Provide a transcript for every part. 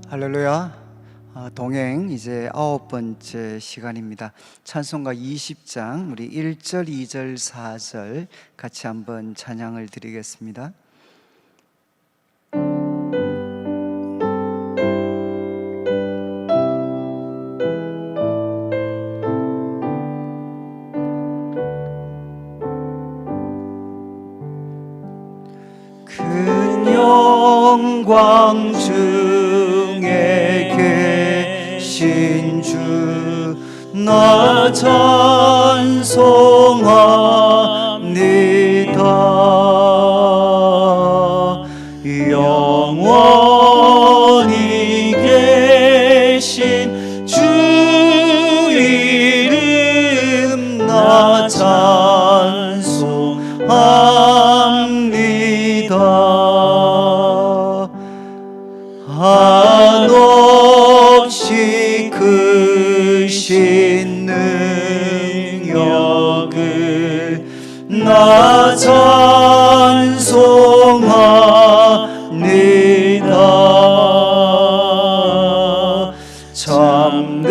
할렐루야. 동행 이제 9번째 시간입니다. 찬송가 20장 우리 1절, 2절, 4절 같이 한번 찬양을 드리겠습니다. 큰 영광 중에 계신 주 나 찬송합니다. 영원히 계신 주 이름 나 찬송합니다. 한없이 크신 능력을 나 찬송합니다. 참되고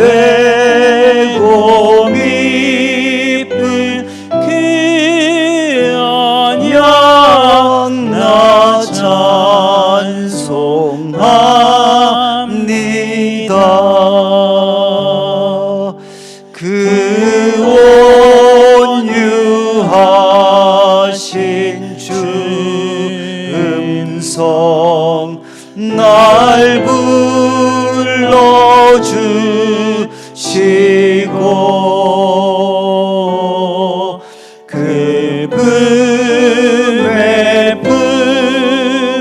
깊은 그 언약 나 찬송합니다. 그 온유하신 주 음성 날 불러주시고 그 품에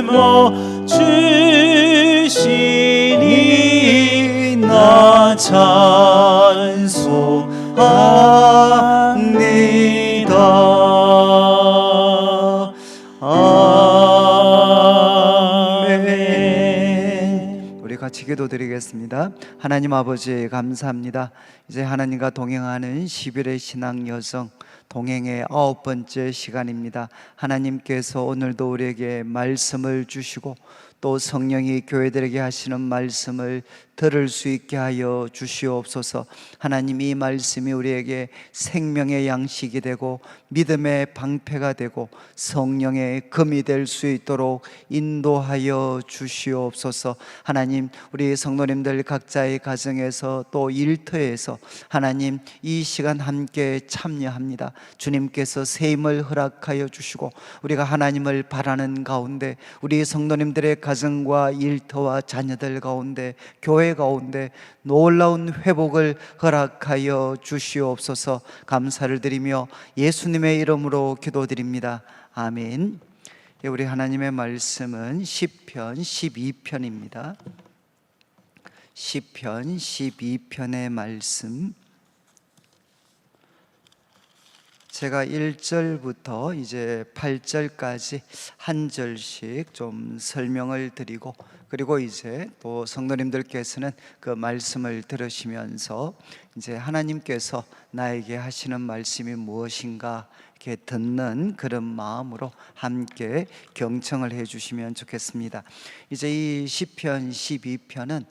품어주시니 나 찬송합니다. 아멘. 우리 같이 기도드리겠습니다. 하나님 아버지 감사합니다. 이제 하나님과 동행하는 11회 신앙 여정 동행의 9번째 시간입니다. 하나님께서 오늘도 우리에게 말씀을 주시고 또 성령이 교회들에게 하시는 말씀을 들을 수 있게 하여 주시옵소서. 하나님, 이 말씀이 우리에게 생명의 양식이 되고 믿음의 방패가 되고 성령의 금이 될 수 있도록 인도하여 주시옵소서. 하나님, 우리 성도님들 각자의 가정에서 또 일터에서 하나님 이 시간 함께 참여합니다. 주님께서 새 힘을 허락하여 주시고 우리가 하나님을 바라는 가운데 우리 성도님들의 가정과 일터와 자녀들 가운데 교회 가운데 놀라운 회복을 허락하여 주시옵소서. 감사를 드리며 예수님의 이름으로 기도드립니다. 아멘. 우리 하나님의 말씀은 시편 12편입니다. 시편 12편의 말씀, 제가 1절부터 이제 8절까지 한 절씩 좀 설명을 드리고, 그리고 이제 또 성도님들께서는 그 말씀을 들으시면서 이제 하나님께서 나에게 하시는 말씀이 무엇인가 이렇게 듣는 그런 마음으로 함께 경청을 해 주시면 좋겠습니다. 이제 이 시편 12편은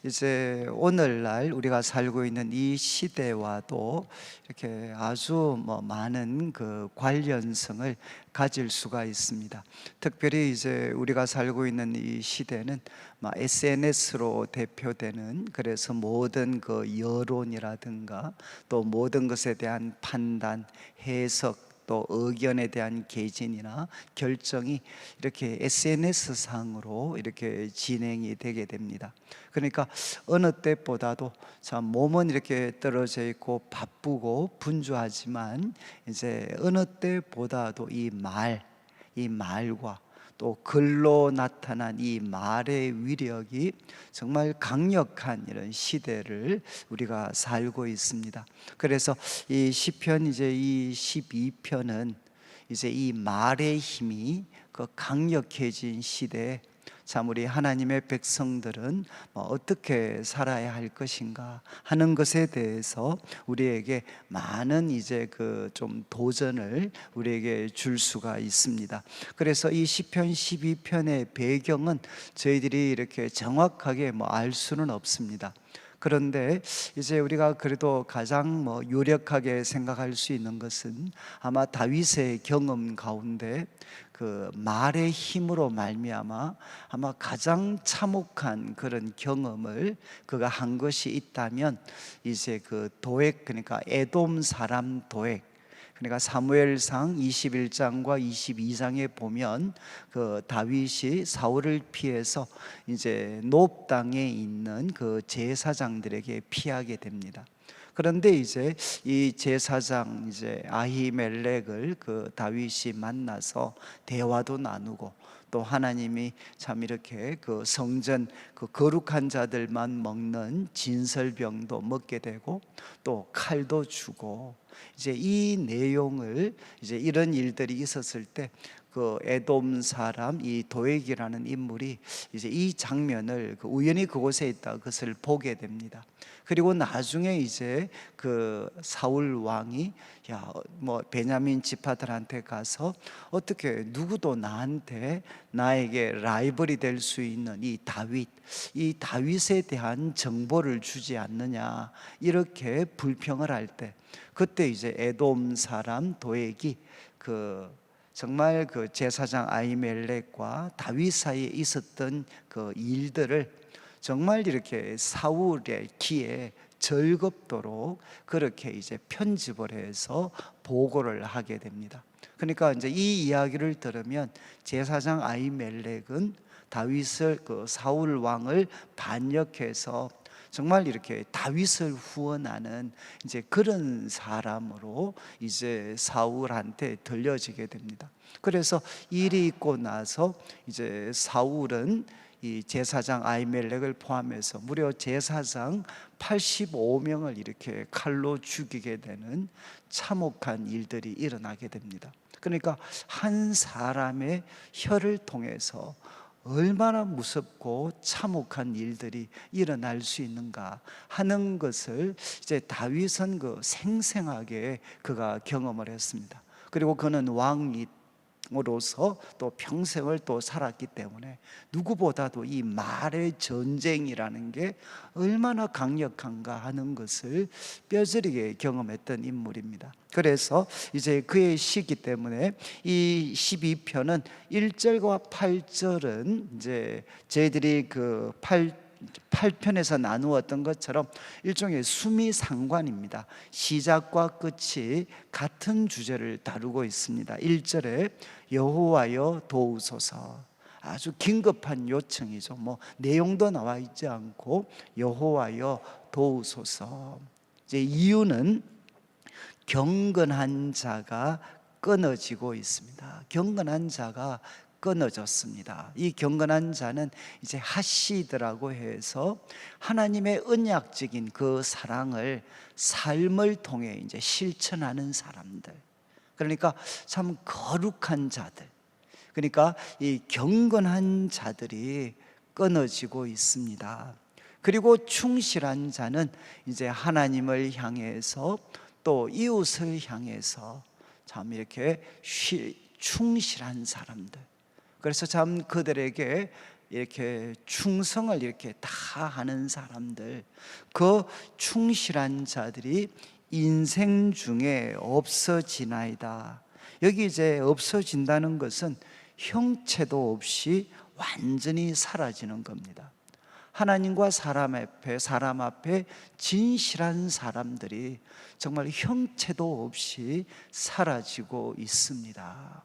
이제 오늘날 우리가 살고 있는 이 시대와도 이렇게 아주 많은 그 관련성을 가질 수가 있습니다. 특별히 이제 우리가 살고 있는 이 시대는 SNS로 대표되는, 그래서 모든 그 여론이라든가 또 모든 것에 대한 판단, 해석, 또 의견에 대한 개진이나 결정이 이렇게 SNS상으로 이렇게 진행이 되게 됩니다. 그러니까 어느 때보다도 참 몸은 이렇게 떨어져 있고 바쁘고 분주하지만 이제 어느 때보다도 이 말과 또 글로 나타난 이 말의 위력이 정말 강력한 이런 시대를 우리가 살고 있습니다. 그래서 이 시편 이제 이 12편은 이제 이 말의 힘이 그 강력해진 시대에 참 우리 하나님의 백성들은 어떻게 살아야 할 것인가 하는 것에 대해서 우리에게 많은 이제 그 좀 도전을 우리에게 줄 수가 있습니다. 그래서 이 시편 12편의 배경은 저희들이 이렇게 정확하게 알 수는 없습니다. 그런데 이제 우리가 그래도 가장 유력하게 생각할 수 있는 것은 아마 다윗의 경험 가운데 그 말의 힘으로 말미암아 아마 가장 참혹한 그런 경험을 그가 한 것이 있다면 이제 그 도액, 그러니까 에돔 사람 도액, 그러니까 사무엘상 21장과 22장에 보면 그 다윗이 사울을 피해서 이제 높 땅에 있는 그 제사장들에게 피하게 됩니다. 그런데 이제 이 제사장 이제 아히멜렉을 그 다윗이 만나서 대화도 나누고, 또 하나님이 참 이렇게 그 성전 그 거룩한 자들만 먹는 진설병도 먹게 되고 또 칼도 주고, 이제 이 내용을 이제 이런 일들이 있었을 때 그 에돔 사람 이 도액이라는 인물이 이제 이 장면을 우연히 그곳에 있다 그것을 보게 됩니다. 그리고 나중에 이제 그 사울 왕이 베냐민 지파들한테 가서 어떻게 누구도 나에게 라이벌이 될 수 있는 이 다윗에 대한 정보를 주지 않느냐, 이렇게 불평을 할 때, 그때 이제 에돔 사람 도액이 정말 그 제사장 아히멜렉과 다윗 사이에 있었던 그 일들을 정말 이렇게 사울의 귀에 즐겁도록 그렇게 이제 편집을 해서 보고를 하게 됩니다. 그러니까 이제 이 이야기를 들으면 제사장 아히멜렉은 다윗을 사울 왕을 반역해서 정말 이렇게 다윗을 후원하는 이제 그런 사람으로 이제 사울한테 들려지게 됩니다. 그래서 일이 있고 나서 이제 사울은 이 제사장 아히멜렉을 포함해서 무려 제사장 85명을 이렇게 칼로 죽이게 되는 참혹한 일들이 일어나게 됩니다. 그러니까 한 사람의 혀를 통해서 얼마나 무섭고 참혹한 일들이 일어날 수 있는가 하는 것을 이제 다윗은 생생하게 그가 경험을 했습니다. 그리고 그는 왕으로서 또 평생을 또 살았기 때문에 누구보다도 이 말의 전쟁이라는 게 얼마나 강력한가 하는 것을 뼈저리게 경험했던 인물입니다. 그래서 이제 그의 시기 때문에 이 12편은 1절과 8절은 이제 저희들이 그 8편에서 나누었던 것처럼 일종의 수미상관입니다. 시작과 끝이 같은 주제를 다루고 있습니다. 1절에 여호와여 도우소서, 아주 긴급한 요청이죠. 내용도 나와 있지 않고 여호와여 도우소서. 이제 이유는 경건한 자가 끊어지고 있습니다. 경건한 자가 끊어졌습니다. 이 경건한 자는 이제 하시드라고 해서 하나님의 언약적인 그 사랑을 삶을 통해 이제 실천하는 사람들, 그러니까 참 거룩한 자들, 그러니까 이 경건한 자들이 끊어지고 있습니다. 그리고 충실한 자는 이제 하나님을 향해서 또 이웃을 향해서 참 이렇게 충실한 사람들, 그래서 참 그들에게 이렇게 충성을 이렇게 다 하는 사람들, 그 충실한 자들이 인생 중에 없어지나이다. 여기 이제 없어진다는 것은 형체도 없이 완전히 사라지는 겁니다. 하나님과 사람 앞에 진실한 사람들이 정말 형체도 없이 사라지고 있습니다.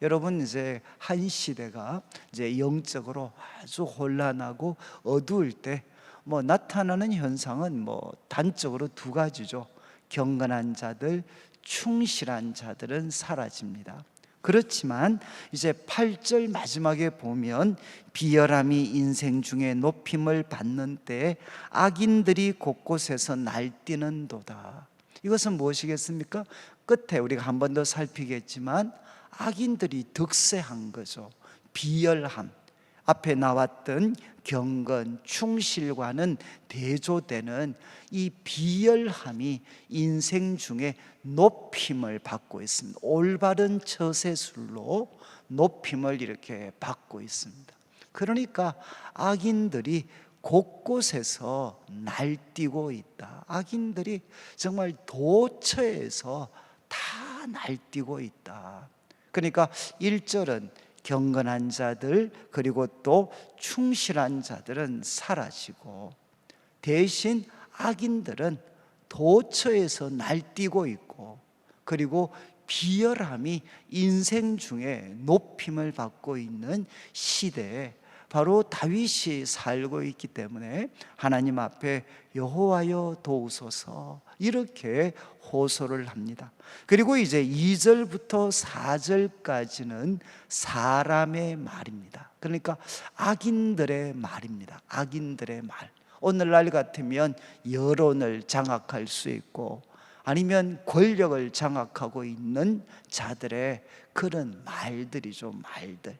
여러분, 이제 한 시대가 이제 영적으로 아주 혼란하고 어두울 때 나타나는 현상은 단적으로 두 가지죠. 경건한 자들, 충실한 자들은 사라집니다. 그렇지만 이제 8절 마지막에 보면 비열함이 인생 중에 높임을 받는 때에 악인들이 곳곳에서 날뛰는도다. 이것은 무엇이겠습니까? 끝에 우리가 한 번 더 살피겠지만 악인들이 득세한 거죠. 비열함, 앞에 나왔던 경건, 충실과는 대조되는 이 비열함이 인생 중에 높임을 받고 있습니다. 올바른 처세술로 높임을 이렇게 받고 있습니다. 그러니까 악인들이 곳곳에서 날뛰고 있다. 악인들이 정말 도처에서 다 날뛰고 있다. 그러니까 1절은 경건한 자들 그리고 또 충실한 자들은 사라지고 대신 악인들은 도처에서 날뛰고 있고 그리고 비열함이 인생 중에 높임을 받고 있는 시대에 바로 다윗이 살고 있기 때문에 하나님 앞에 여호와여 도우소서 이렇게 호소를 합니다. 그리고 이제 2절부터 4절까지는 사람의 말입니다. 그러니까 악인들의 말입니다. 악인들의 말. 오늘날 같으면 여론을 장악할 수 있고 아니면 권력을 장악하고 있는 자들의 그런 말들이죠. 말들.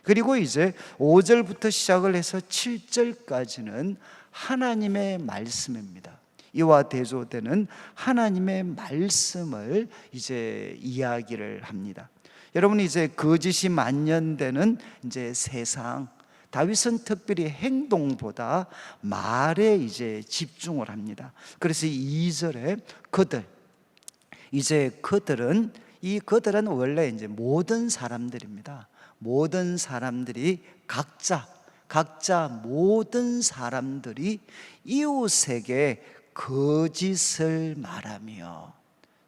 그리고 이제 5절부터 시작을 해서 7절까지는 하나님의 말씀입니다. 이와 대조되는 하나님의 말씀을 이제 이야기를 합니다. 여러분, 이제 거짓이 만연되는 이제 세상, 다윗은 특별히 행동보다 말에 이제 집중을 합니다. 그래서 2절에 그들은 원래 이제 모든 사람들입니다. 모든 사람들이 각자 모든 사람들이 이웃에게 거짓을 말하며,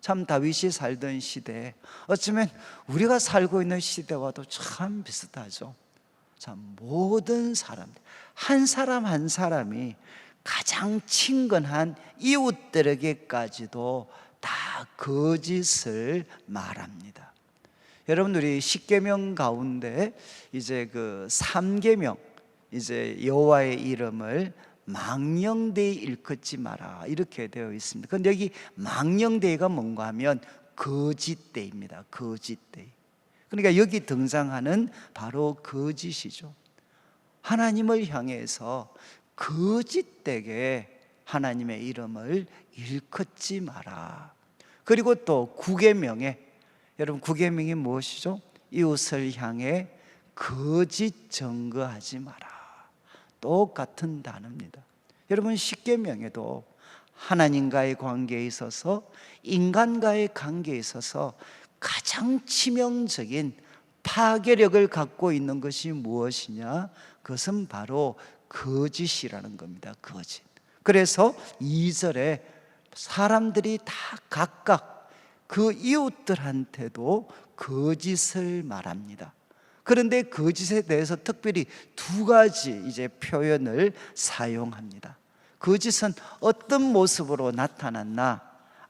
참 다윗이 살던 시대, 어쩌면 우리가 살고 있는 시대와도 참 비슷하죠. 참 모든 사람들, 한 사람 한 사람이 가장 친근한 이웃들에게까지도 다 거짓을 말합니다. 여러분, 우리 십계명 가운데 이제 그 3계명, 이제 여호와의 이름을 망령되이 일컫지 마라 이렇게 되어 있습니다. 그런데 여기 망령되이가 뭔가 하면 거짓되이입니다. 거짓되이. 그러니까 여기 등장하는 바로 거짓이죠. 하나님을 향해서 거짓되게 하나님의 이름을 일컫지 마라. 그리고 또 9계명에, 여러분 9계명이 무엇이죠? 이웃을 향해 거짓 증거하지 마라. 똑같은 단어입니다. 여러분 10계명에도 하나님과의 관계에 있어서, 인간과의 관계에 있어서 가장 치명적인 파괴력을 갖고 있는 것이 무엇이냐? 그것은 바로 거짓이라는 겁니다. 거짓. 그래서 2절에 사람들이 다 각각 그 이웃들한테도 거짓을 말합니다. 그런데 거짓에 대해서 특별히 두 가지 이제 표현을 사용합니다. 거짓은 어떤 모습으로 나타났나?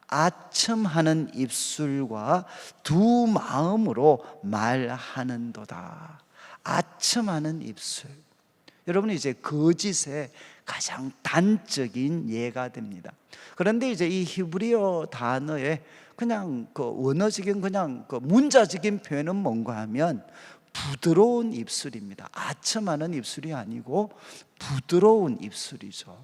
아첨하는 입술과 두 마음으로 말하는도다. 아첨하는 입술. 여러분, 이제 거짓의 가장 단적인 예가 됩니다. 그런데 이제 이 히브리어 단어의 그냥 그 원어적인 그냥 그 문자적인 표현은 뭔가 하면 부드러운 입술입니다. 아첨하는 입술이 아니고 부드러운 입술이죠.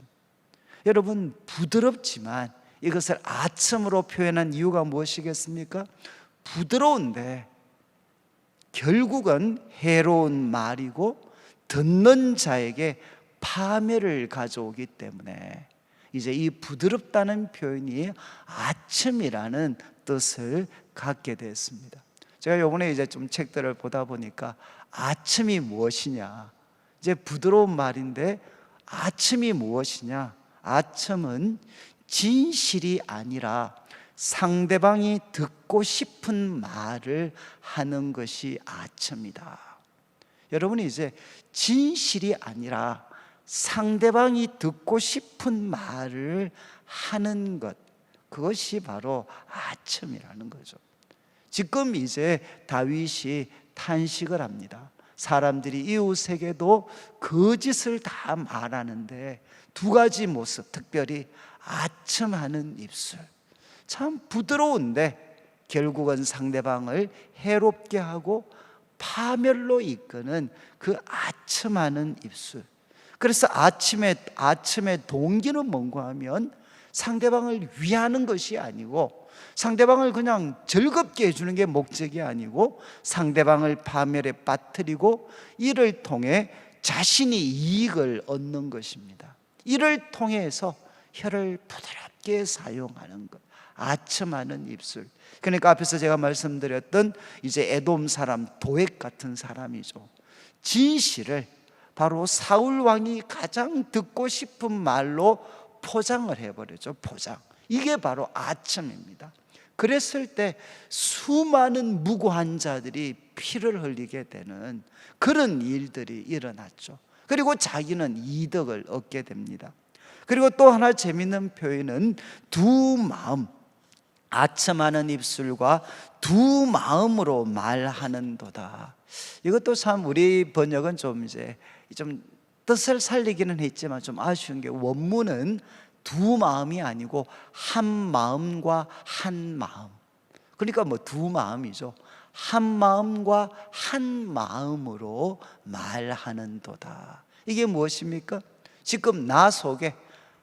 여러분, 부드럽지만 이것을 아첨으로 표현한 이유가 무엇이겠습니까? 부드러운데 결국은 해로운 말이고 듣는 자에게 파멸을 가져오기 때문에 이제 이 부드럽다는 표현이 아첨이라는 뜻을 갖게 됐습니다. 제가 요번에 이제 좀 책들을 보다 보니까 아첨이 무엇이냐, 이제 부드러운 말인데 아첨이 무엇이냐? 아첨은 진실이 아니라 상대방이 듣고 싶은 말을 하는 것이 아첨이다. 여러분이 이제 진실이 아니라 상대방이 듣고 싶은 말을 하는 것, 그것이 바로 아첨이라는 거죠. 지금 이제 다윗이 탄식을 합니다. 사람들이 이웃에게도 거짓을 다 말하는데 두 가지 모습, 특별히 아첨하는 입술, 참 부드러운데 결국은 상대방을 해롭게 하고 파멸로 이끄는 그 아첨하는 입술. 그래서 아침의 동기는 뭔가 하면 상대방을 위하는 것이 아니고, 상대방을 그냥 즐겁게 해주는 게 목적이 아니고, 상대방을 파멸에 빠뜨리고 이를 통해 자신이 이익을 얻는 것입니다. 이를 통해서 혀를 부드럽게 사용하는 것, 아첨하는 입술. 그러니까 앞에서 제가 말씀드렸던 이제 에돔 사람, 도액 같은 사람이죠. 진실을 바로 사울 왕이 가장 듣고 싶은 말로 포장을 해버렸죠. 포장. 이게 바로 아첨입니다. 그랬을 때 수많은 무고한 자들이 피를 흘리게 되는 그런 일들이 일어났죠. 그리고 자기는 이득을 얻게 됩니다. 그리고 또 하나 재미있는 표현은 두 마음, 아첨하는 입술과 두 마음으로 말하는도다. 이것도 참 우리 번역은 좀 뜻을 살리기는 했지만 좀 아쉬운 게, 원문은 두 마음이 아니고 한 마음과 한 마음. 그러니까 두 마음이죠. 한 마음과 한 마음으로 말하는도다. 이게 무엇입니까? 지금 나 속에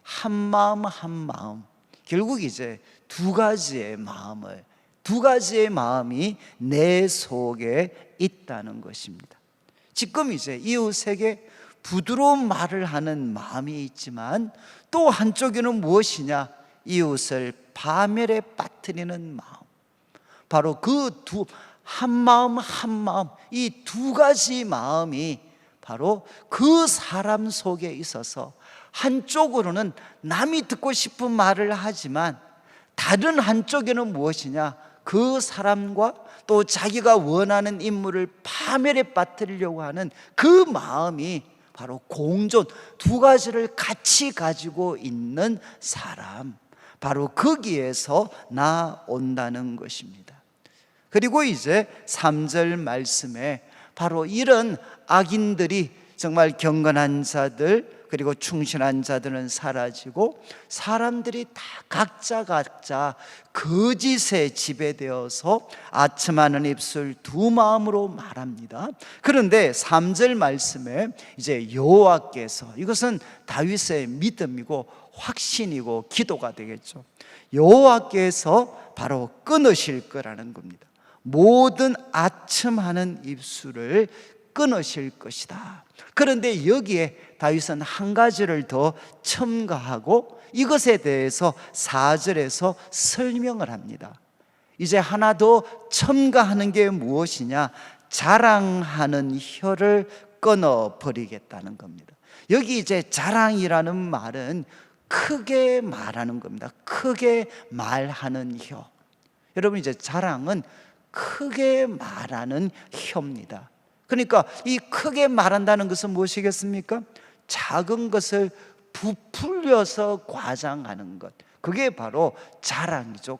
한 마음 한 마음, 결국 이제 두 가지의 마음이 내 속에 있다는 것입니다. 지금 이제 이웃에게 부드러운 말을 하는 마음이 있지만 또 한쪽에는 무엇이냐? 이웃을 파멸에 빠뜨리는 마음. 바로 그 한 마음 한 마음, 이 두 가지 마음이 바로 그 사람 속에 있어서, 한쪽으로는 남이 듣고 싶은 말을 하지만 다른 한쪽에는 무엇이냐? 그 사람과 또 자기가 원하는 인물을 파멸에 빠뜨리려고 하는 그 마음이 바로 공존, 두 가지를 같이 가지고 있는 사람, 바로 거기에서 나온다는 것입니다. 그리고 이제 3절 말씀에 바로 이런 악인들이, 정말 경건한 자들 그리고 충실한 자들은 사라지고 사람들이 다 각자 거짓에 지배되어서 아첨하는 입술 두 마음으로 말합니다. 그런데 3절 말씀에 이제 여호와께서, 이것은 다윗의 믿음이고 확신이고 기도가 되겠죠. 여호와께서 바로 끊으실 거라는 겁니다. 모든 아첨하는 입술을 끊으실 것이다. 그런데 여기에 다윗은 한 가지를 더 첨가하고 이것에 대해서 4절에서 설명을 합니다. 이제 하나 더 첨가하는 게 무엇이냐? 자랑하는 혀를 끊어버리겠다는 겁니다. 여기 이제 자랑이라는 말은 크게 말하는 겁니다. 크게 말하는 혀. 여러분, 이제 자랑은 크게 말하는 혀입니다. 그러니까 이 크게 말한다는 것은 무엇이겠습니까? 작은 것을 부풀려서 과장하는 것, 그게 바로 자랑이죠.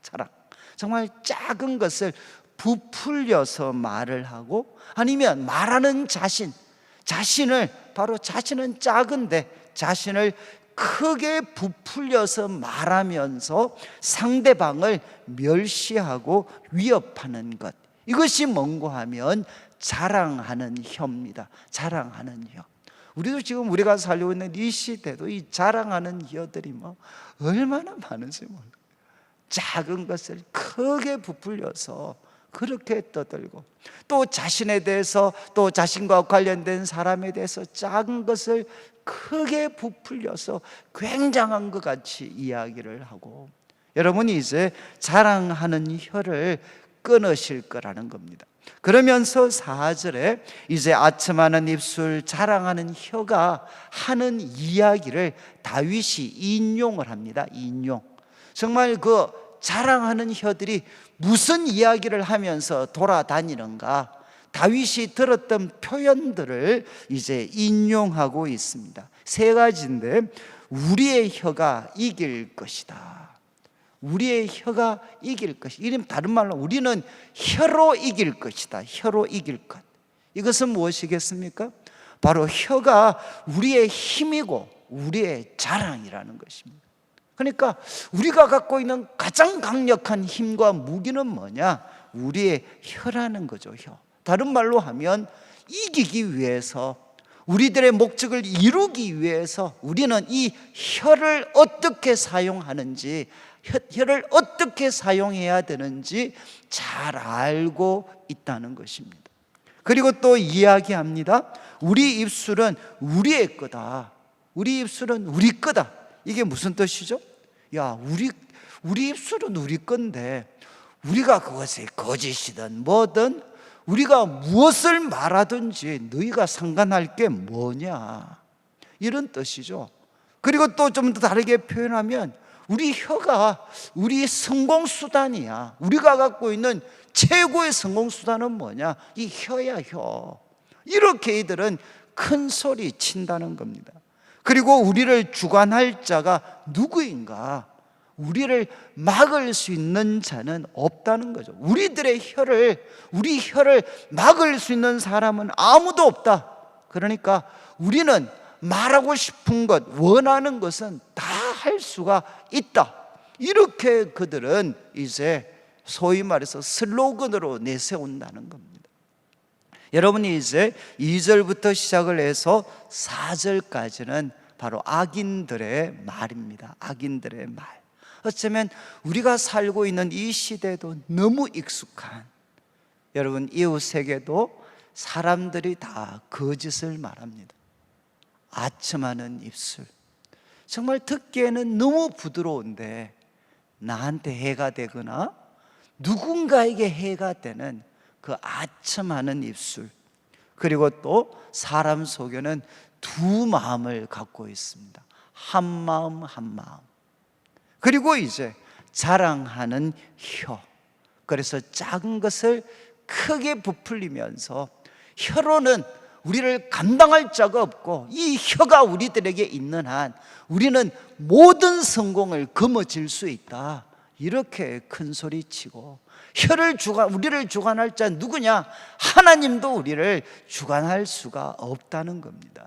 자랑. 정말 작은 것을 부풀려서 말을 하고, 아니면 말하는 자신을 바로, 자신은 작은데 자신을 크게 부풀려서 말하면서 상대방을 멸시하고 위협하는 것, 이것이 뭔가 하면 자랑하는 혀입니다. 자랑하는 혀. 우리도 지금 우리가 살고 있는 이 시대도 이 자랑하는 혀들이 얼마나 많은지 몰라요. 작은 것을 크게 부풀려서 그렇게 떠들고, 또 자신에 대해서, 또 자신과 관련된 사람에 대해서 작은 것을 크게 부풀려서 굉장한 것 같이 이야기를 하고, 여러분이 이제 자랑하는 혀를 끊으실 거라는 겁니다. 그러면서 4절에 이제 아첨하는 입술, 자랑하는 혀가 하는 이야기를 다윗이 인용을 합니다. 인용. 정말 그 자랑하는 혀들이 무슨 이야기를 하면서 돌아다니는가, 다윗이 들었던 표현들을 이제 인용하고 있습니다. 3가지인데, 우리의 혀가 이길 것이다. 우리의 혀가 이길 것이다. 다른 말로 우리는 혀로 이길 것이다. 혀로 이길 것. 이것은 무엇이겠습니까? 바로 혀가 우리의 힘이고 우리의 자랑이라는 것입니다. 그러니까 우리가 갖고 있는 가장 강력한 힘과 무기는 뭐냐? 우리의 혀라는 거죠. 혀. 다른 말로 하면 이기기 위해서, 우리들의 목적을 이루기 위해서 우리는 이 혀를 어떻게 사용하는지, 혀를 어떻게 사용해야 되는지 잘 알고 있다는 것입니다. 그리고 또 이야기합니다. 우리 입술은 우리의 거다. 우리 입술은 우리 거다. 이게 무슨 뜻이죠? 야, 우리 입술은 우리 건데 우리가 그것이 거짓이든 뭐든 우리가 무엇을 말하든지 너희가 상관할 게 뭐냐, 이런 뜻이죠. 그리고 또 좀 더 다르게 표현하면 우리 혀가 우리 성공수단이야. 우리가 갖고 있는 최고의 성공수단은 뭐냐? 이 혀야, 혀. 이렇게 이들은 큰 소리 친다는 겁니다. 그리고 우리를 주관할 자가 누구인가? 우리를 막을 수 있는 자는 없다는 거죠. 우리 혀를 막을 수 있는 사람은 아무도 없다. 그러니까 우리는 말하고 싶은 것, 원하는 것은 다 할 수가 있다. 이렇게 그들은 이제 소위 말해서 슬로건으로 내세운다는 겁니다. 여러분이 이제 2절부터 시작을 해서 4절까지는 바로 악인들의 말입니다. 악인들의 말. 어쩌면 우리가 살고 있는 이 시대도 너무 익숙한, 여러분 이웃에게도 사람들이 다 거짓을 말합니다. 아첨하는 입술, 정말 듣기에는 너무 부드러운데 나한테 해가 되거나 누군가에게 해가 되는 그 아첨하는 입술. 그리고 또 사람 속에는 두 마음을 갖고 있습니다. 한 마음 한 마음. 그리고 이제 자랑하는 혀. 그래서 작은 것을 크게 부풀리면서 혀로는 우리를 감당할 자가 없고 이 혀가 우리들에게 있는 한 우리는 모든 성공을 거머쥘 수 있다. 이렇게 큰 소리치고 우리를 주관할 자 누구냐? 하나님도 우리를 주관할 수가 없다는 겁니다.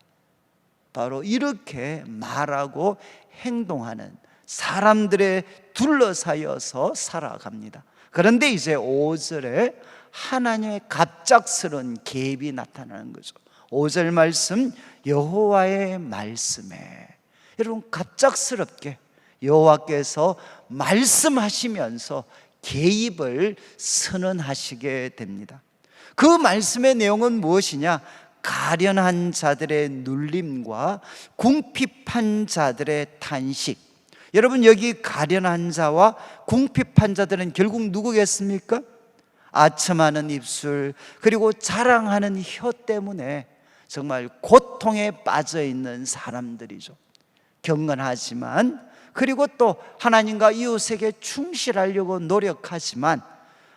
바로 이렇게 말하고 행동하는 사람들에 둘러싸여서 살아갑니다. 그런데 이제 5절에 하나님의 갑작스러운 개입이 나타나는 거죠. 5절 말씀, 여호와의 말씀에, 여러분 갑작스럽게 여호와께서 말씀하시면서 개입을 선언하시게 됩니다. 그 말씀의 내용은 무엇이냐? 가련한 자들의 눌림과 궁핍한 자들의 탄식. 여러분 여기 가련한 자와 궁핍한 자들은 결국 누구겠습니까? 아첨하는 입술, 그리고 자랑하는 혀 때문에 정말 고통에 빠져 있는 사람들이죠. 경건하지만, 그리고 또 하나님과 이웃에게 충실하려고 노력하지만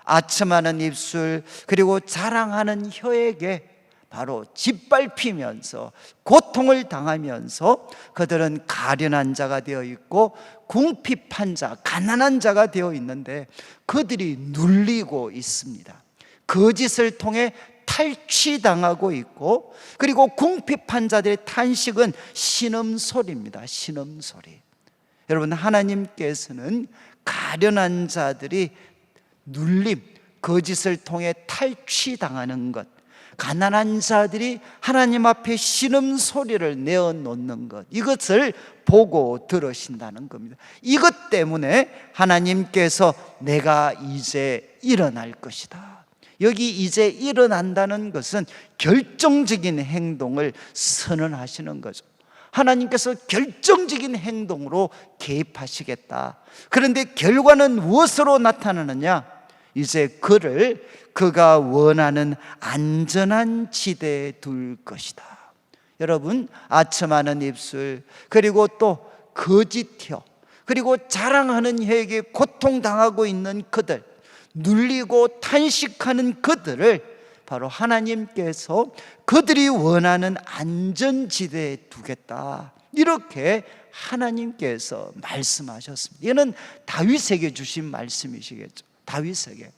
아첨하는 입술, 그리고 자랑하는 혀에게 바로 짓밟히면서 고통을 당하면서 그들은 가련한 자가 되어 있고 궁핍한 자, 가난한 자가 되어 있는데 그들이 눌리고 있습니다. 거짓을 통해 탈취당하고 있고, 그리고 궁핍한 자들의 탄식은 신음소리입니다. 신음소리. 여러분 하나님께서는 가련한 자들이 눌림, 거짓을 통해 탈취당하는 것, 가난한 자들이 하나님 앞에 신음소리를 내어놓는 것, 이것을 보고 들으신다는 겁니다. 이것 때문에 하나님께서 내가 이제 일어날 것이다. 여기 이제 일어난다는 것은 결정적인 행동을 선언하시는 거죠. 하나님께서 결정적인 행동으로 개입하시겠다. 그런데 결과는 무엇으로 나타나느냐? 이제 그가 원하는 안전한 지대에 둘 것이다. 여러분 아첨하는 입술, 그리고 또 거짓 혀, 그리고 자랑하는 혀에게 고통당하고 있는 그들, 눌리고 탄식하는 그들을 바로 하나님께서 그들이 원하는 안전지대에 두겠다. 이렇게 하나님께서 말씀하셨습니다. 이는 다윗에게 주신 말씀이시겠죠. 다윗에게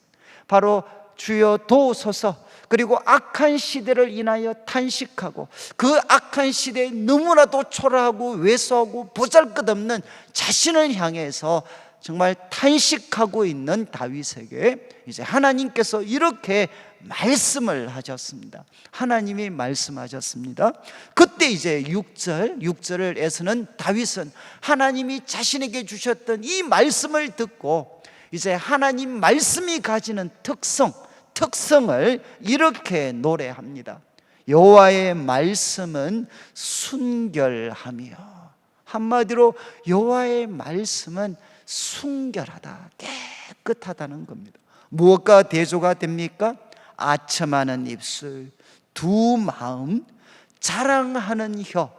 바로 주여 도우소서, 그리고 악한 시대를 인하여 탄식하고 그 악한 시대에 너무나도 초라하고 왜소하고 보잘것없는 자신을 향해서 정말 탄식하고 있는 다윗에게 이제 하나님께서 이렇게 말씀을 하셨습니다. 하나님이 말씀하셨습니다. 그때 이제 6절에서는 다윗은 하나님이 자신에게 주셨던 이 말씀을 듣고 이제 하나님 말씀이 가지는 특성을 이렇게 노래합니다. 여호와의 말씀은 순결하며, 한마디로 여호와의 말씀은 순결하다, 깨끗하다는 겁니다. 무엇과 대조가 됩니까? 아첨하는 입술, 두 마음, 자랑하는 혀,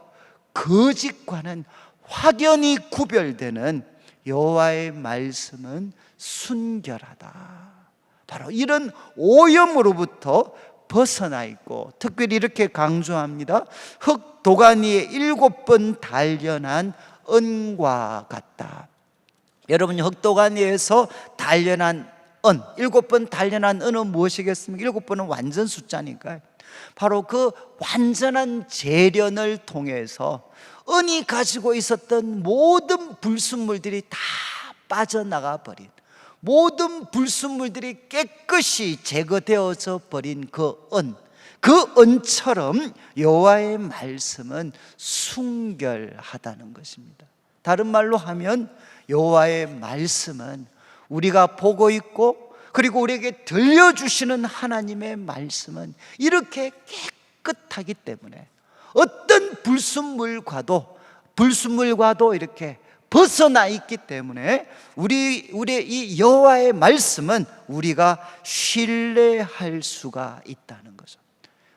거짓과는 확연히 구별되는 여호와의 말씀은 순결하다. 바로 이런 오염으로부터 벗어나 있고, 특별히 이렇게 강조합니다. 흙 도가니에 7번 단련한 은과 같다. 여러분, 흙 도가니에서 단련한 은, 7번 단련한 은은 무엇이겠습니까? 7번은 완전 숫자니까요. 바로 그 완전한 재련을 통해서 은이 가지고 있었던 모든 불순물들이 다 빠져나가 버린, 모든 불순물들이 깨끗이 제거되어져 버린 그 은처럼 여호와의 말씀은 순결하다는 것입니다. 다른 말로 하면 여호와의 말씀은 우리가 보고 있고, 그리고 우리에게 들려주시는 하나님의 말씀은 이렇게 깨끗하기 때문에 어떤 불순물과도 이렇게 벗어나 있기 때문에 우리의 이 여호와의 말씀은 우리가 신뢰할 수가 있다는 거죠.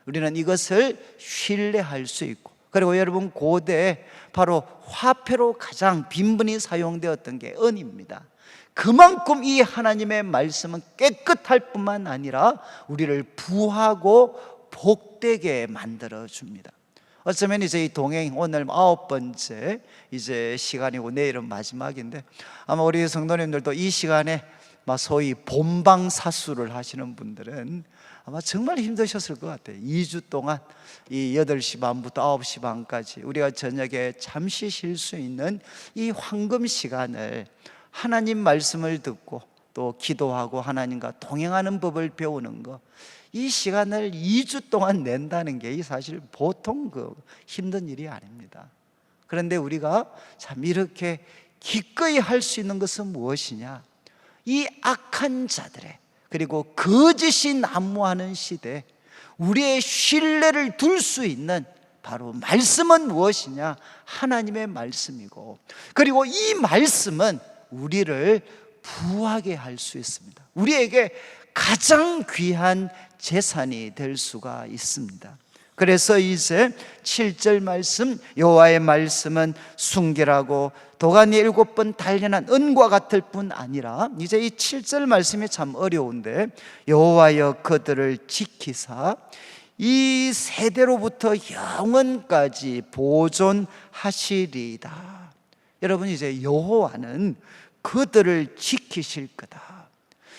우리는 이것을 신뢰할 수 있고, 그리고 여러분, 고대에 바로 화폐로 가장 빈번히 사용되었던 게 은입니다. 그만큼 이 하나님의 말씀은 깨끗할 뿐만 아니라 우리를 부하고 복되게 만들어 줍니다. 어쩌면 이제 이 동행 오늘 9번째 이제 시간이고 내일은 마지막인데, 아마 우리 성도님들도 이 시간에 소위 본방사수를 하시는 분들은 아마 정말 힘드셨을 것 같아요. 2주 동안 이 8시 반부터 9시 반까지 우리가 저녁에 잠시 쉴 수 있는 이 황금 시간을 하나님 말씀을 듣고 또 기도하고 하나님과 동행하는 법을 배우는 것, 이 시간을 2주 동안 낸다는 게 사실 보통 힘든 일이 아닙니다. 그런데 우리가 참 이렇게 기꺼이 할 수 있는 것은 무엇이냐? 이 악한 자들의, 그리고 거짓이 난무하는 시대에 우리의 신뢰를 둘 수 있는 바로 말씀은 무엇이냐? 하나님의 말씀이고, 그리고 이 말씀은 우리를 부하게 할 수 있습니다. 우리에게 가장 귀한 재산이 될 수가 있습니다. 그래서 이제 7절 말씀, 여호와의 말씀은 순결하고 도가니 7번 단련한 은과 같을 뿐 아니라, 이제 이 7절 말씀이 참 어려운데, 여호와여 그들을 지키사 이 세대로부터 영원까지 보존하시리이다. 여러분, 이제 여호와는 그들을 지키실 거다.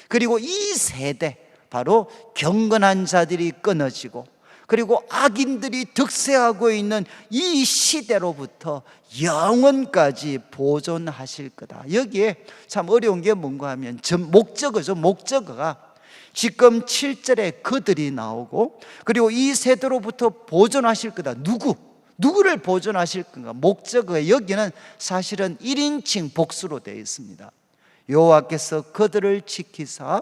그리고 이 세대, 바로 경건한 자들이 끊어지고, 그리고 악인들이 득세하고 있는 이 시대로부터 영원까지 보존하실 거다. 여기에 참 어려운 게 뭔가 하면 목적어죠. 목적어가 지금 7절에 그들이 나오고, 그리고 이 세대로부터 보존하실 거다. 누구를 보존하실 건가? 목적어에 여기는 사실은 1인칭 복수로 되어 있습니다. 여호와께서 그들을 지키사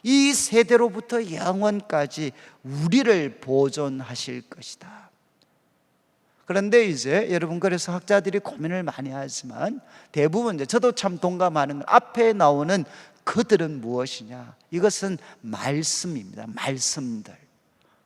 이 세대로부터 영원까지 우리를 보존하실 것이다. 그런데 이제 여러분, 그래서 학자들이 고민을 많이 하지만 대부분 이제 저도 참 동감하는 건, 앞에 나오는 그들은 무엇이냐? 이것은 말씀입니다. 말씀들.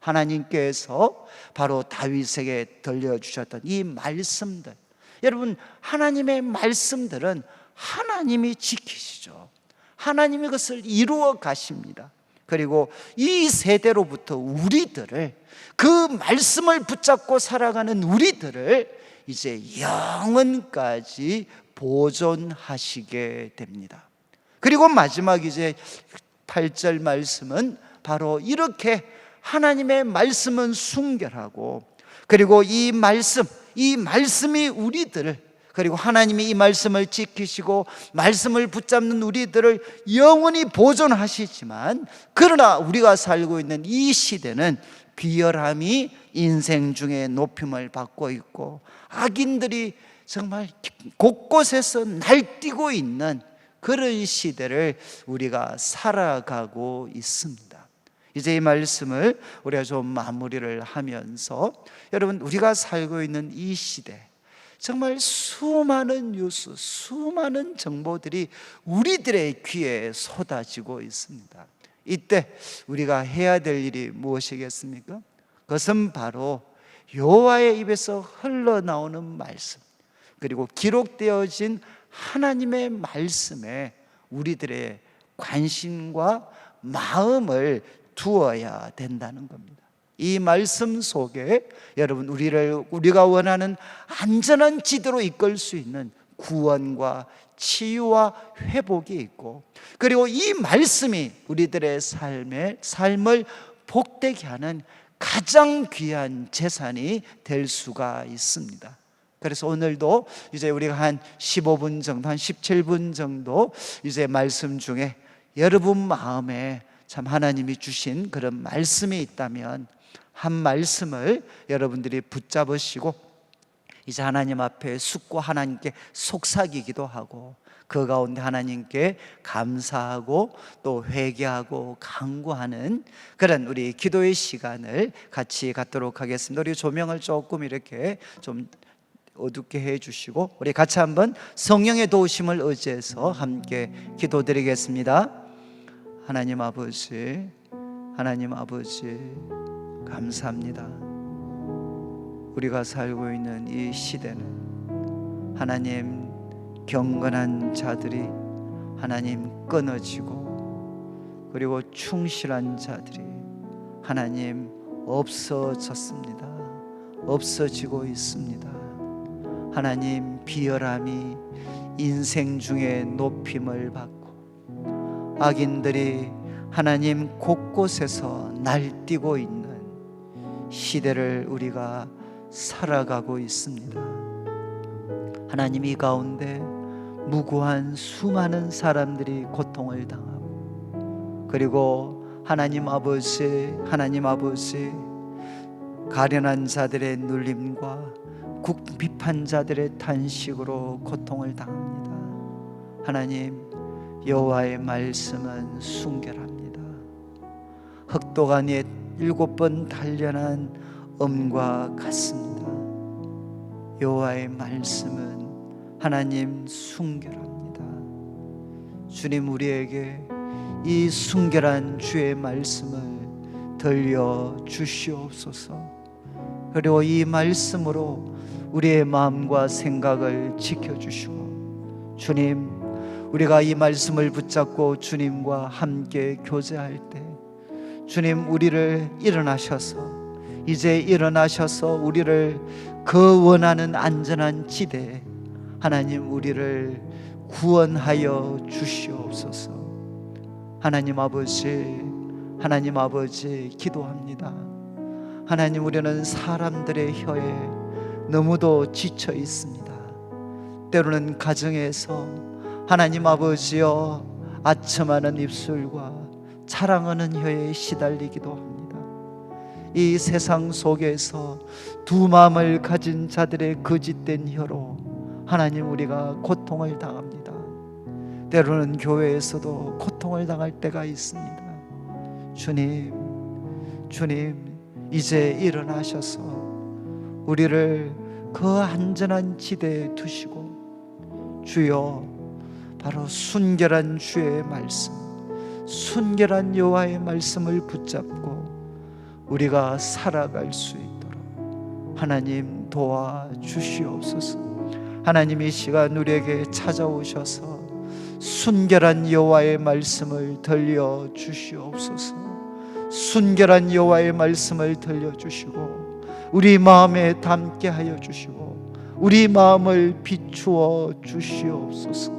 하나님께서 바로 다윗에게 들려주셨던 이 말씀들. 여러분, 하나님의 말씀들은 하나님이 지키시죠. 하나님이 그것을 이루어 가십니다. 그리고 이 세대로부터 우리들을, 그 말씀을 붙잡고 살아가는 우리들을 이제 영원까지 보존하시게 됩니다. 그리고 마지막 이제 8절 말씀은 바로 이렇게 하나님의 말씀은 순결하고, 그리고 이 말씀이 우리들을, 그리고 하나님이 이 말씀을 지키시고 말씀을 붙잡는 우리들을 영원히 보존하시지만, 그러나 우리가 살고 있는 이 시대는 비열함이 인생 중에 높임을 받고 있고, 악인들이 정말 곳곳에서 날뛰고 있는 그런 시대를 우리가 살아가고 있습니다. 이제 이 말씀을 우리가 좀 마무리를 하면서, 여러분, 우리가 살고 있는 이 시대, 정말 수많은 뉴스, 수많은 정보들이 우리들의 귀에 쏟아지고 있습니다. 이때 우리가 해야 될 일이 무엇이겠습니까? 그것은 바로 여호와의 입에서 흘러나오는 말씀, 그리고 기록되어진 하나님의 말씀에 우리들의 관심과 마음을 두어야 된다는 겁니다. 이 말씀 속에 여러분, 우리가 원하는 안전한 지도로 이끌 수 있는 구원과 치유와 회복이 있고, 그리고 이 말씀이 우리들의 삶을 복되게 하는 가장 귀한 재산이 될 수가 있습니다. 그래서 오늘도 이제 우리가 한 15분 정도, 한 17분 정도 이제 말씀 중에 여러분 마음에 참 하나님이 주신 그런 말씀이 있다면 한 말씀을 여러분들이 붙잡으시고 이제 하나님 앞에 숫고 하나님께 속삭이기도 하고, 그 가운데 하나님께 감사하고 또 회개하고 간구하는 그런 우리 기도의 시간을 같이 갖도록 하겠습니다. 우리 조명을 조금 이렇게 좀 어둡게 해 주시고, 우리 같이 한번 성령의 도우심을 의지해서 함께 기도드리겠습니다. 하나님 아버지, 하나님 아버지, 감사합니다. 우리가 살고 있는 이 시대는 하나님, 경건한 자들이 하나님 끊어지고, 그리고 충실한 자들이 하나님 없어졌습니다. 없어지고 있습니다. 하나님, 비열함이 인생 중에 높임을 받고, 악인들이 하나님 곳곳에서 날뛰고 있는 시대를 우리가 살아가고 있습니다. 하나님, 이 가운데 무고한 수많은 사람들이 고통을 당하고, 그리고 하나님 아버지, 하나님 아버지, 가련한 자들의 눌림과 비판자들의 탄식으로 고통을 당합니다. 하나님, 여호와의 말씀은 순결합니다. 흑도가 넷 7번 단련한 엄과 같습니다. 여호와의 말씀은 하나님 순결합니다. 주님, 우리에게 이 순결한 주의 말씀을 들려 주시옵소서. 그리고 이 말씀으로 우리의 마음과 생각을 지켜주시고, 주님, 우리가 이 말씀을 붙잡고 주님과 함께 교제할 때 주님, 우리를 이제 일어나셔서 우리를 그 원하는 안전한 지대에 하나님, 우리를 구원하여 주시옵소서. 하나님 아버지, 하나님 아버지, 기도합니다. 하나님, 우리는 사람들의 혀에 너무도 지쳐 있습니다. 때로는 가정에서 하나님 아버지여, 아첨하는 입술과 자랑하는 혀에 시달리기도 합니다. 이 세상 속에서 두 마음을 가진 자들의 거짓된 혀로 하나님, 우리가 고통을 당합니다. 때로는 교회에서도 고통을 당할 때가 있습니다. 주님, 주님, 이제 일어나셔서 우리를 그 안전한 지대에 두시고, 주여, 바로 순결한 주의 말씀, 순결한 여호와의 말씀을 붙잡고 우리가 살아갈 수 있도록 하나님 도와주시옵소서. 하나님, 이 시간 우리에게 찾아오셔서 순결한 여호와의 말씀을 들려주시옵소서. 순결한 여호와의 말씀을 들려주시고 우리 마음에 담게 하여 주시고 우리 마음을 비추어 주시옵소서.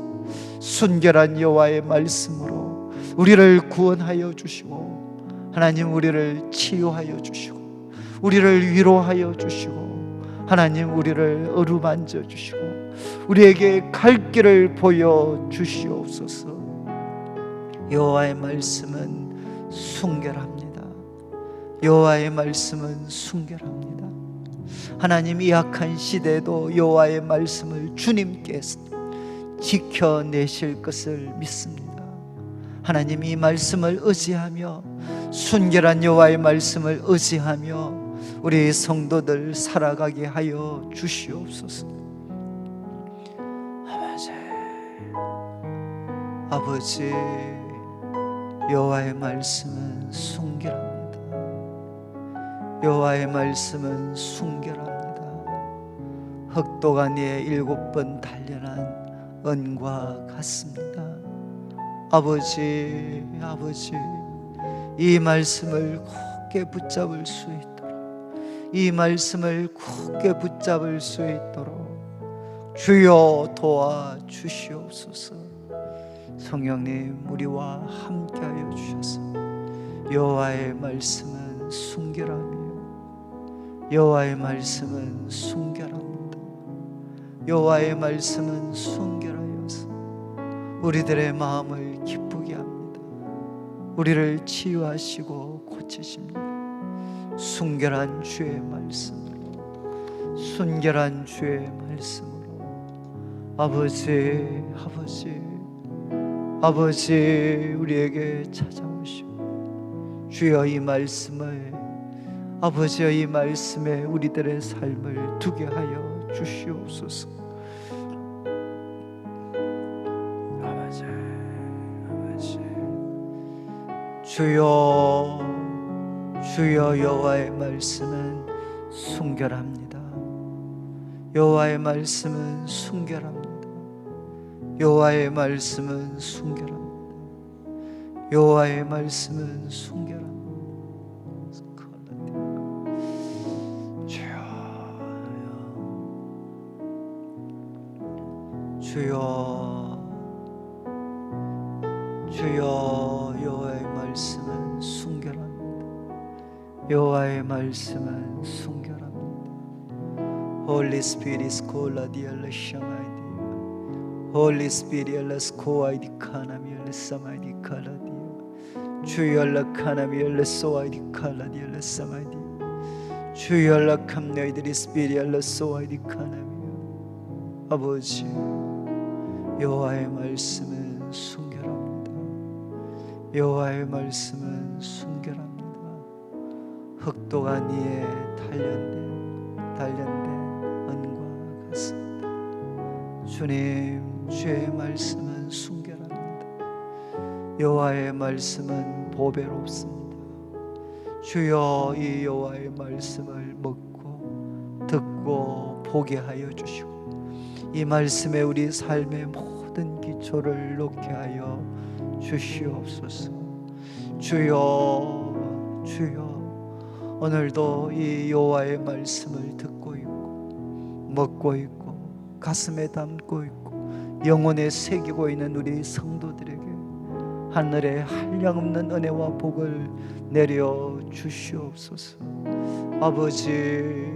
순결한 여호와의 말씀으로 우리를 구원하여 주시고, 하나님, 우리를 치유하여 주시고 우리를 위로하여 주시고, 하나님, 우리를 어루만져 주시고 우리에게 갈 길을 보여 주시옵소서. 여호와의 말씀은 순결합니다. 여호와의 말씀은 순결합니다. 하나님, 이 악한 시대에도 여호와의 말씀을 주님께서 지켜내실 것을 믿습니다. 하나님, 이 말씀을 의지하며, 순결한 여호와의 말씀을 의지하며 우리 성도들 살아가게 하여 주시옵소서. 아버지, 여호와의 말씀은 순결합니다. 여호와의 말씀은 순결합니다. 흑도가 네 7번 단련한 은과 같습니다. 아버지, 이 말씀을 굳게 붙잡을 수 있도록, 이 말씀을 굳게 붙잡을 수 있도록 주여 도와 주시옵소서. 성령님, 우리와 함께하여 주셔서 여호와의 말씀은 순결하며, 여호와의 말씀은 순결합니다. 여호와의 말씀은 순결하여서 우리들의 마음을 기쁘게 합니다. 우리를 치유하시고 고치십니다. 순결한 주의 말씀으로, 순결한 주의 말씀으로 아버지, 우리에게 찾아오시고 주여, 이 말씀을, 아버지의 이 말씀에 우리들의 삶을 두게 하여 주시옵소서. 아버지, 주여, 여호와의 말씀은 순결합니다. 여호와의 말씀은 순결합니다. 여호와의 말씀은 순결합니다. 여호와의 말씀은 순결합니다. 주여, 여호와의 말씀은 순결합니다. 여호와의 말씀은 순결합니다. Holy Spirit is called the Shamai. Holy Spirit, let's go. I declare me, let's samai declare Dio. 주여, lakhanami, let's so I declare Dio, let's samai Dio. 주여, lakhamne, neighri Spirit, let's so I declare Dio. 아버지, 여호와의 말씀은 순결합니다. 여호와의 말씀은 순결합니다. 흑도가 니에 단련된 은과 같습니다. 주님, 주의 말씀은 순결합니다. 여호와의 말씀은 보배롭습니다. 주여, 이 여호와의 말씀을 먹고 듣고 보게 하여 주시고, 이 말씀에 우리 삶의 모든 기초를 놓게 하여 주시옵소서. 주여, 오늘도 이 여호와의 말씀을 듣고 있고 먹고 있고 가슴에 담고 있고 영혼에 새기고 있는 우리 성도들에게 하늘의 한량없는 은혜와 복을 내려 주시옵소서. 아버지,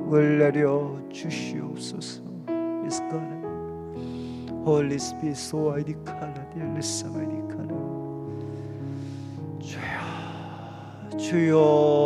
복을 내려 주시옵소서. Holy Spirit, so I declare, dear Son, I declare. 주여.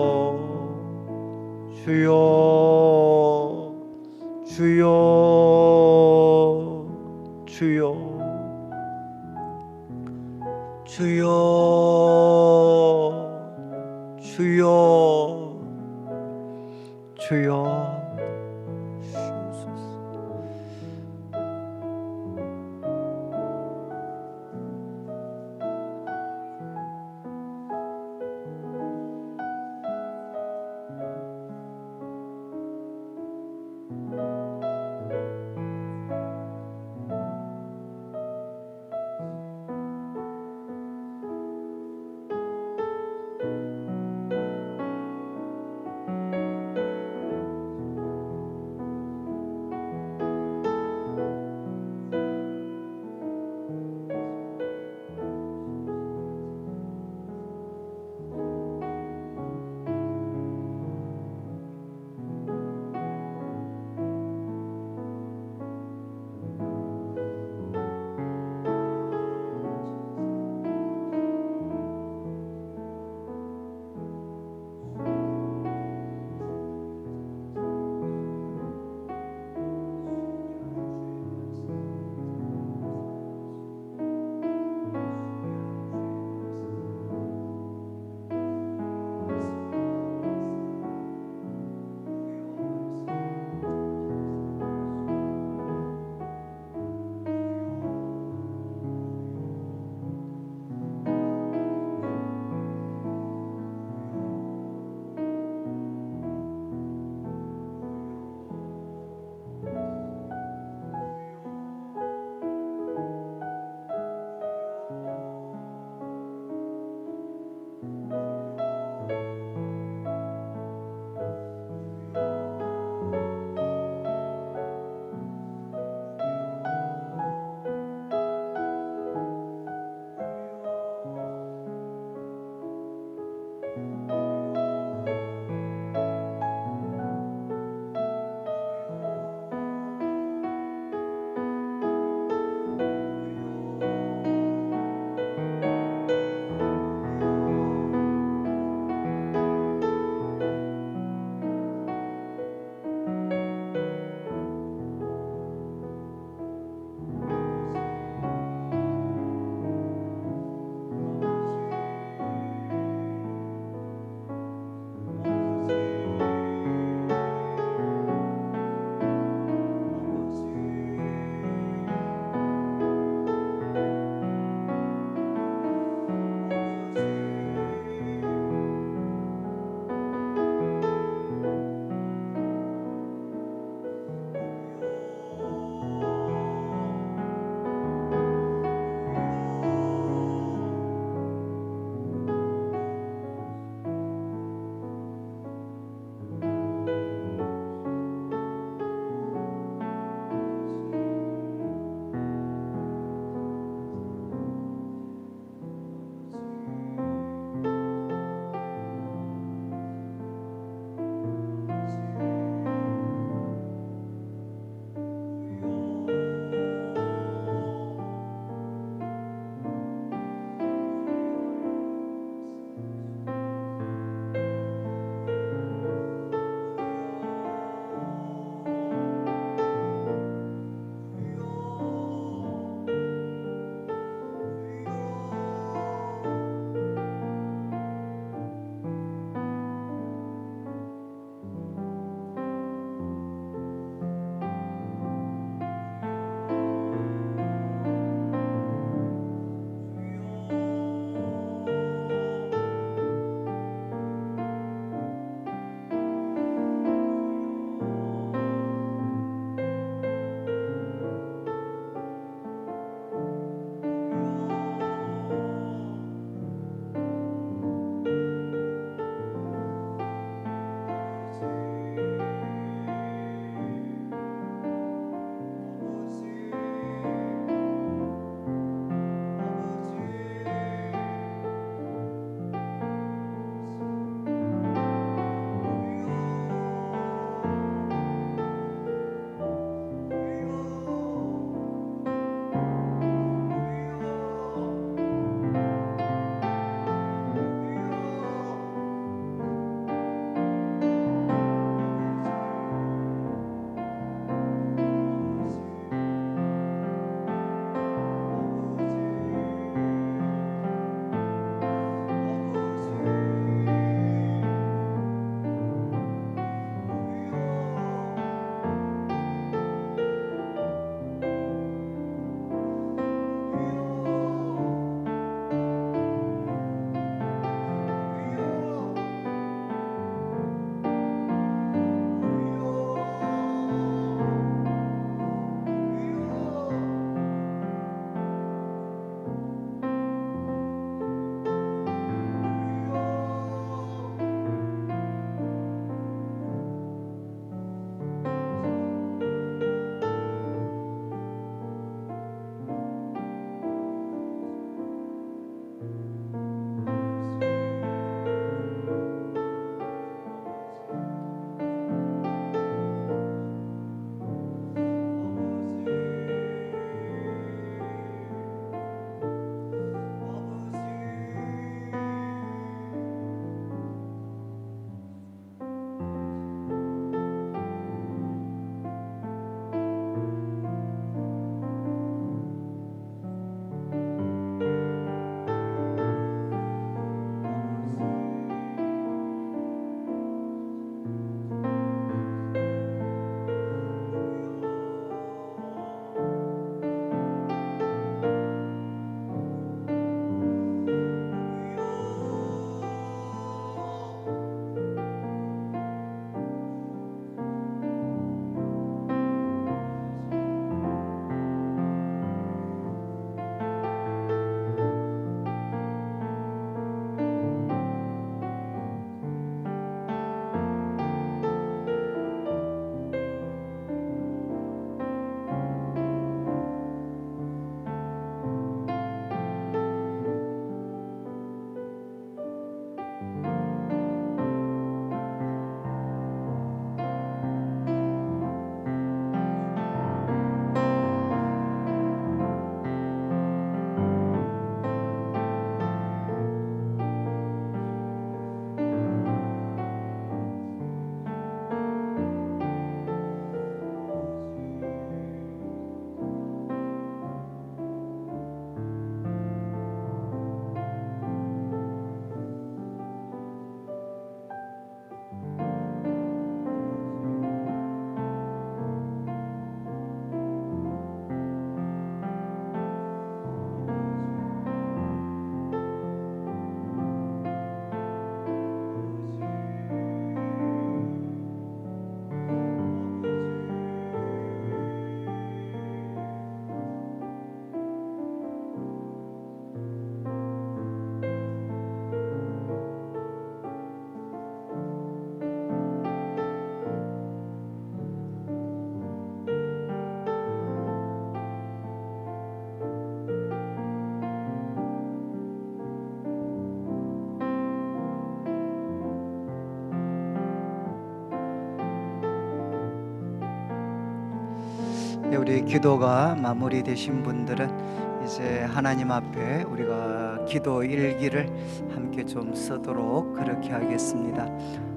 네, 우리 기도가 마무리되신 분들은 이제 하나님 앞에 우리가 기도 일기를 함께 좀 쓰도록 그렇게 하겠습니다.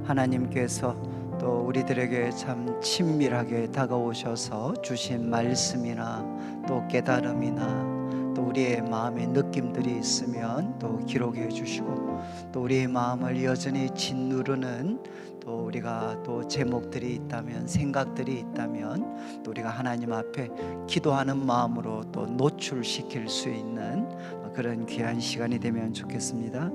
하나님께서 또 우리들에게 참 친밀하게 다가오셔서 주신 말씀이나 또 깨달음이나 또 우리의 마음의 느낌들이 있으면 또 기록해 주시고, 또 우리의 마음을 여전히 짓누르는 또 우리가 또 제목들이 있다면, 생각들이 있다면 또 우리가 하나님 앞에 기도하는 마음으로 또 노출시킬 수 있는 그런 귀한 시간이 되면 좋겠습니다.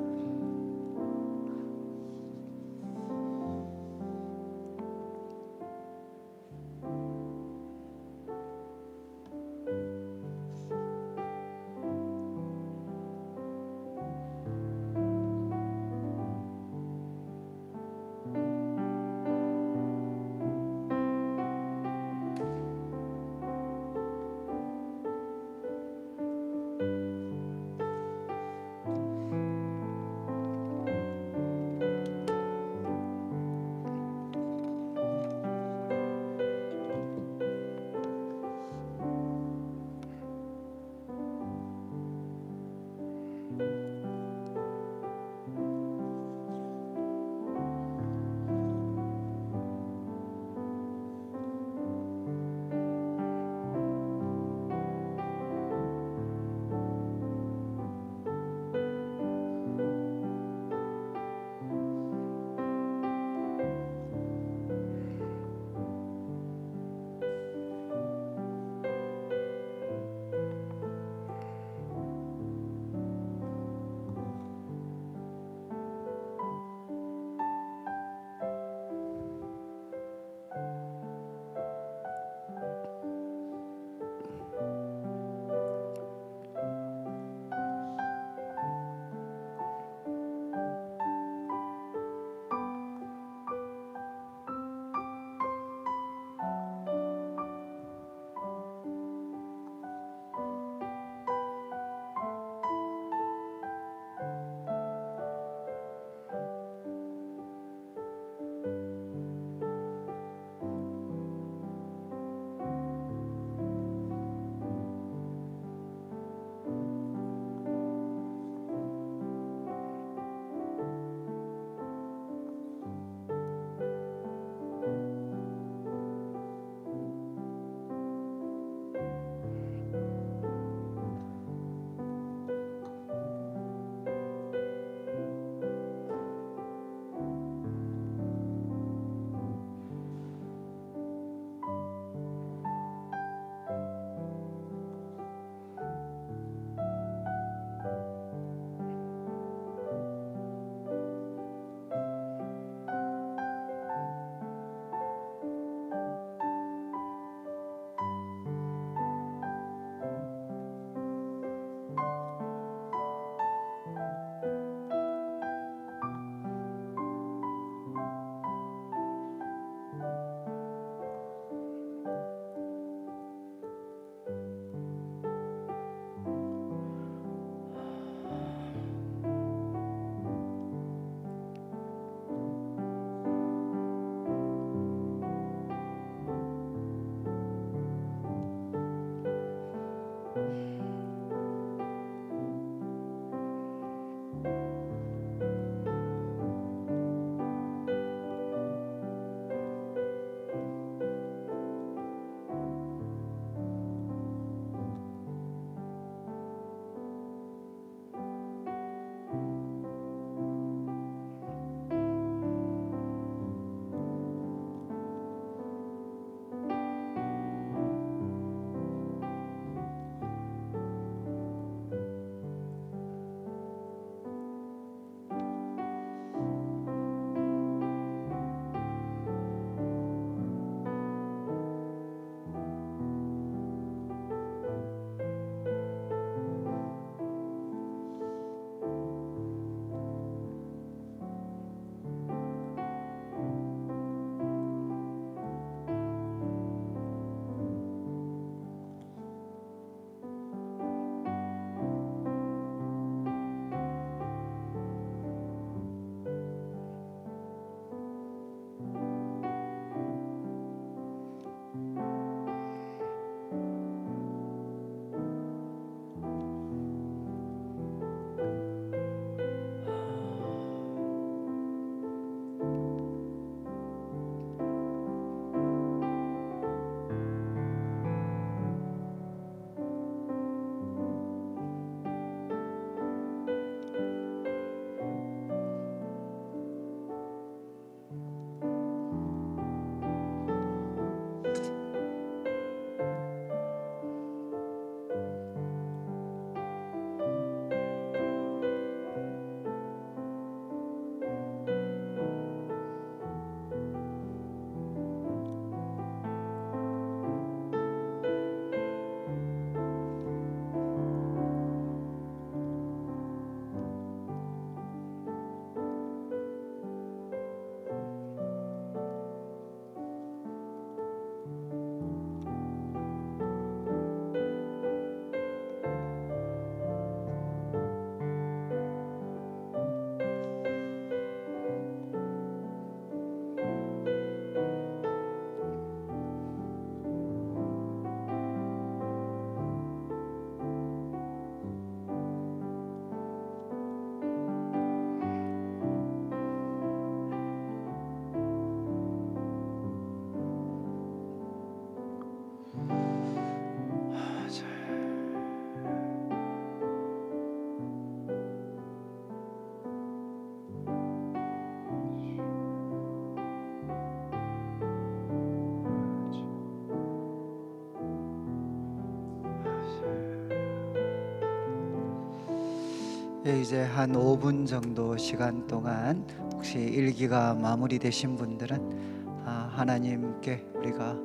이제 한 5분 정도 시간 동안 혹시 일기가 마무리되신 분들은 하나님께 우리가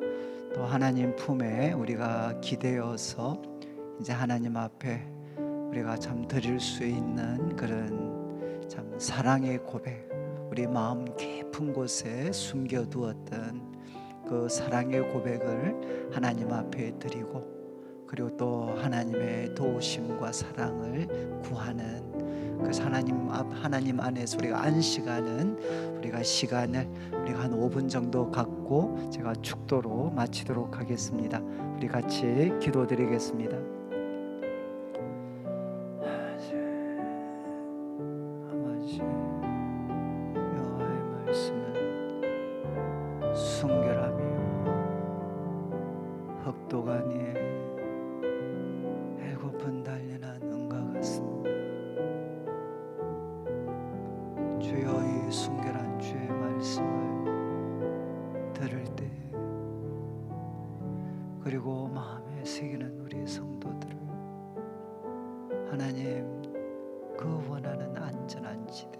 또 하나님 품에 우리가 기대어서 이제 하나님 앞에 우리가 참 드릴 수 있는 그런 참 사랑의 고백, 우리 마음 깊은 곳에 숨겨두었던 그 사랑의 고백을 하나님 앞에 드리고, 그리고 또 하나님의 도우심과 사랑을 구하는 그 하나님 안에서 우리가 안식하는 우리가 시간을 우리가 한 5분 정도 갖고 제가 축도로 마치도록 하겠습니다. 우리 같이 기도드리겠습니다. 아버지, 여호와의 말씀은 순결함이요 흑도가니에 배고픈 달려난 은과 같습니다. 주여, 이 순결한 주의 말씀을 들을 때, 그리고 마음에 새기는 우리 성도들을 하나님 그 원하는 안전한 지대,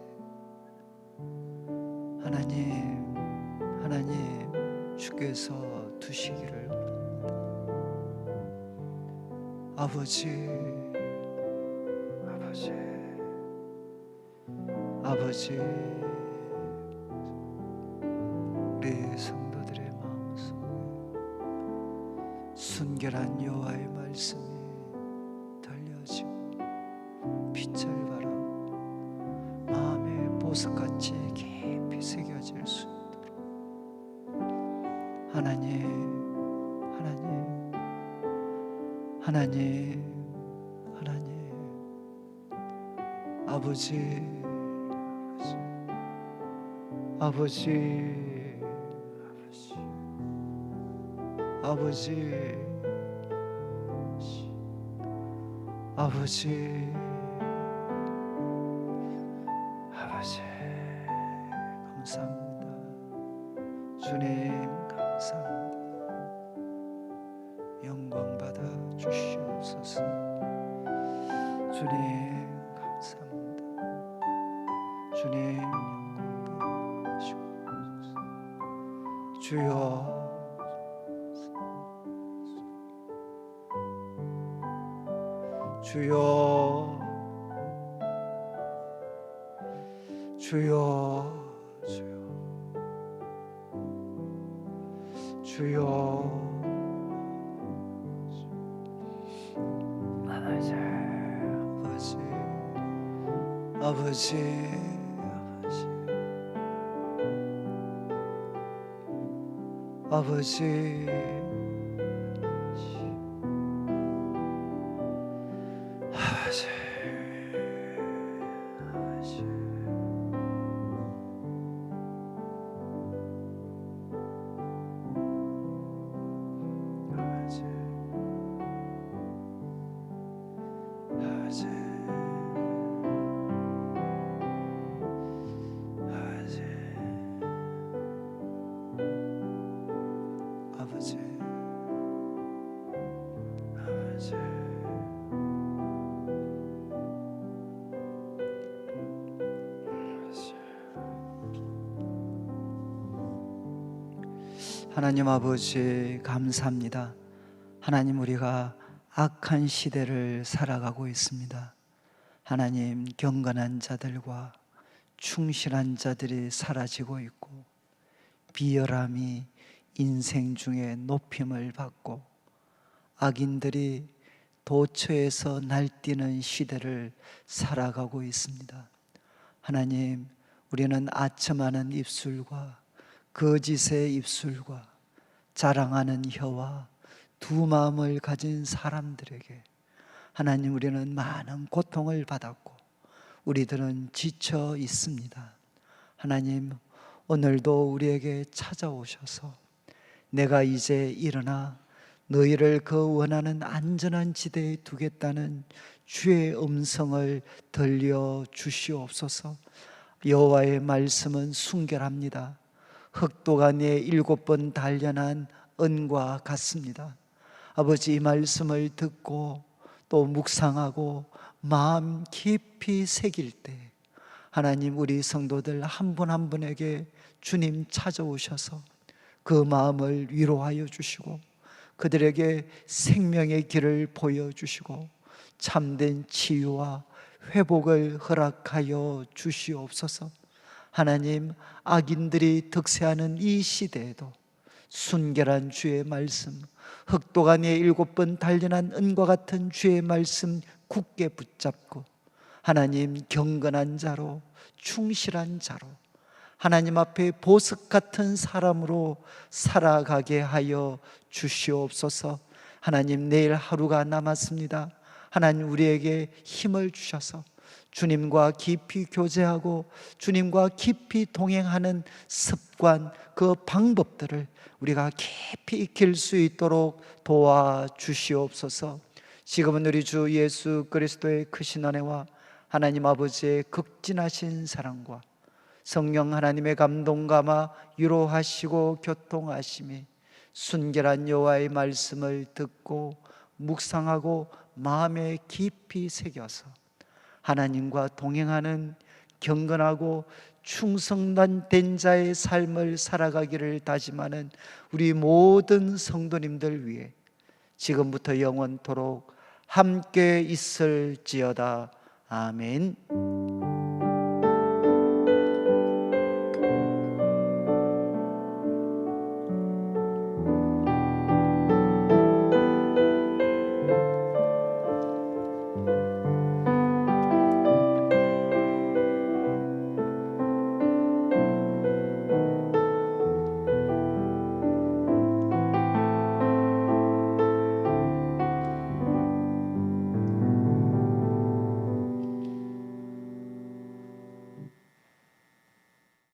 하나님 주께서 두시기를 아버지, 우리 성도들의 마음속에 순결한 여호와의 말씀이 들려지고 빛을 발하 마음의 보석같이 깊이 새겨질 수 있도록 하나님 감사합니다. 주님 감사합니다. 영광 받아 주시옵소서. 주님 감사합니다. 주님 영광 받으시옵소서. 주여, 아버지, 하나님 아버지 감사합니다. 하나님, 우리가 악한 시대를 살아가고 있습니다. 하나님, 경건한 자들과 충실한 자들이 사라지고 있고, 비열함이 인생 중에 높임을 받고, 악인들이 도처에서 날뛰는 시대를 살아가고 있습니다. 하나님, 우리는 아첨하는 입술과 거짓의 입술과 자랑하는 혀와 두 마음을 가진 사람들에게 하나님, 우리는 많은 고통을 받았고 우리들은 지쳐 있습니다. 하나님, 오늘도 우리에게 찾아오셔서 내가 이제 일어나 너희를 그 원하는 안전한 지대에 두겠다는 주의 음성을 들려 주시옵소서. 여호와의 말씀은 순결합니다. 흑도가니에 7번 단련한 은과 같습니다. 아버지, 이 말씀을 듣고 또 묵상하고 마음 깊이 새길 때 하나님, 우리 성도들 한 분 한 분에게 주님 찾아오셔서 그 마음을 위로하여 주시고 그들에게 생명의 길을 보여주시고 참된 치유와 회복을 허락하여 주시옵소서. 하나님, 악인들이 득세하는 이 시대에도 순결한 주의 말씀, 흑도가니에 7번 단련한 은과 같은 주의 말씀 굳게 붙잡고 하나님, 경건한 자로, 충실한 자로, 하나님 앞에 보석 같은 사람으로 살아가게 하여 주시옵소서. 하나님, 내일 하루가 남았습니다. 하나님, 우리에게 힘을 주셔서 주님과 깊이 교제하고 주님과 깊이 동행하는 습관, 그 방법들을 우리가 깊이 익힐 수 있도록 도와주시옵소서. 지금은 우리 주 예수 그리스도의 크신 은혜와 하나님 아버지의 극진하신 사랑과 성령 하나님의 감동감화 위로하시고 교통하심이 순결한 여호와의 말씀을 듣고 묵상하고 마음에 깊이 새겨서 하나님과 동행하는 경건하고 충성된 자의 삶을 살아가기를 다짐하는 우리 모든 성도님들 위해 지금부터 영원토록 함께 있을지어다. 아멘.